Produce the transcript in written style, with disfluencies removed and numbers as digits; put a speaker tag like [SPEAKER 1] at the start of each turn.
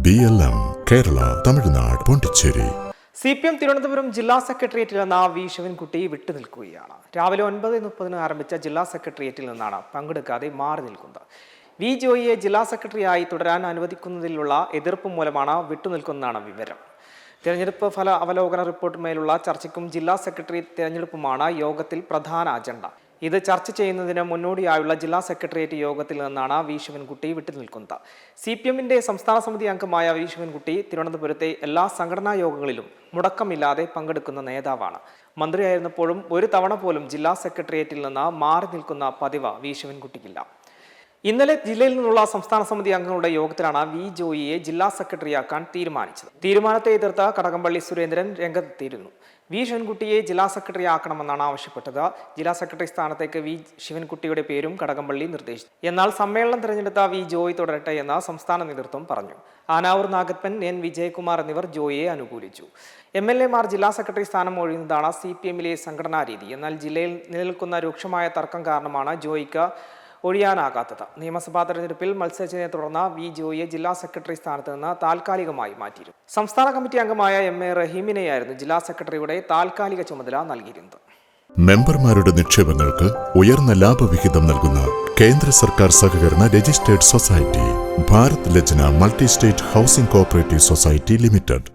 [SPEAKER 1] BLM, Kerala, Tamil Nadu, Pondicherry.
[SPEAKER 2] CPM Thiruvananthapuram ജില്ലാ സെക്രട്ടേറിയറ്റിൽ നിന്ന് വി ശിവൻകുട്ടി വിട്ടുനിൽക്കുകയാണ്. രാവിലെ 9:30 ആരംഭിച്ച ജില്ലാ സെക്രട്ടേറിയറ്റിൽ നിന്നാണ് പങ്കെടുക്കാതെ മാറി നിൽക്കുന്നത്. വി ജോയിയെ ജില്ലാ സെക്രട്ടറിയായി തുടരാൻ അനുവദിക്കുന്നതിലുള്ള എതിർപ്പ് മൂലമാണ് വിട്ടുനിൽക്കുന്നതാണ് വിവരം. തെരഞ്ഞെടുപ്പ് ഫല അവലോകന റിപ്പോർട്ടുമേലുള്ള ചർച്ചയ്ക്കും ജില്ലാ സെക്രട്ടറി തെരഞ്ഞെടുപ്പുമാണ് യോഗത്തിൽ പ്രധാന അജണ്ട. ഇത് ചർച്ച ചെയ്യുന്നതിന് മുന്നോടിയായുള്ള ജില്ലാ സെക്രട്ടേറിയറ്റ് യോഗത്തിൽ നിന്നാണ് വി ശിവൻകുട്ടി വിട്ടുനിൽക്കുന്നത്. CPMന്റെ സംസ്ഥാന സമിതി അംഗമായ വി ശിവൻകുട്ടി തിരുവനന്തപുരത്തെ എല്ലാ സംഘടനാ യോഗങ്ങളിലും മുടക്കമില്ലാതെ പങ്കെടുക്കുന്ന നേതാവാണ്. മന്ത്രിയായിരുന്നപ്പോഴും ഒരു തവണ പോലും ജില്ലാ സെക്രട്ടേറിയറ്റിൽ നിന്ന് മാറി നിൽക്കുന്ന പതിവ് വി ശിവൻകുട്ടിക്കില്ല. ഇന്നലെ ജില്ലയിൽ നിന്നുള്ള സംസ്ഥാന സമിതി അംഗങ്ങളുടെ യോഗത്തിലാണ് വി ജോയിയെ ജില്ലാ സെക്രട്ടറിയാക്കാൻ തീരുമാനിച്ചത്. തീരുമാനത്തെ എതിർത്ത് കടകംപള്ളി സുരേന്ദ്രൻ രംഗത്തെത്തിയിരുന്നു. വി ശിവൻകുട്ടിയെ ജില്ലാ സെക്രട്ടറി ആക്കണമെന്നാണ് ആവശ്യപ്പെട്ടത്. ജില്ലാ സെക്രട്ടറി സ്ഥാനത്തേക്ക് വി ശിവൻകുട്ടിയുടെ പേരും കടകംപള്ളി നിർദ്ദേശിച്ചു. എന്നാൽ സമ്മേളനം തിരഞ്ഞെടുത്ത വി ജോയി തുടരട്ടെ എന്ന് സംസ്ഥാന നേതൃത്വം പറഞ്ഞു. ആനാവൂർ നാഗപ്പൻ, N വിജയകുമാർ എന്നിവർ ജോയിയെ അനുകൂലിച്ചു. MLA മാർ ജില്ലാ സെക്രട്ടറി സ്ഥാനം ഒഴിയുന്നതാണ് CPMലെ സംഘടനാ രീതി. എന്നാൽ ജില്ലയിൽ നിലനിൽക്കുന്ന രൂക്ഷമായ തർക്കം കാരണമാണ് ജോയിക്ക് ഒഴിയാനാകാത്തത്. നിയമസഭാ തെരഞ്ഞെടുപ്പിൽ മത്സരിച്ചതിനെ തുടർന്ന് വി ജോയിയെ ജില്ലാ സെക്രട്ടറി സ്ഥാനത്ത് നിന്ന് താൽക്കാലികമായി മാറ്റിയിരുന്നു. സംസ്ഥാന കമ്മിറ്റി അംഗമായ MA റഹീമിനെയായിരുന്നു ജില്ലാ സെക്രട്ടറിയുടെ താൽക്കാലിക ചുമതല നൽകിയിരുന്നത്.
[SPEAKER 1] മെമ്പർമാരുടെ നിക്ഷേപങ്ങൾക്ക് ഉയർന്ന ലാഭവിഹിതം നൽകുന്ന കേന്ദ്ര സർക്കാർ സഹകരണ registered society Bharat Lajna multi state housing cooperative society limited.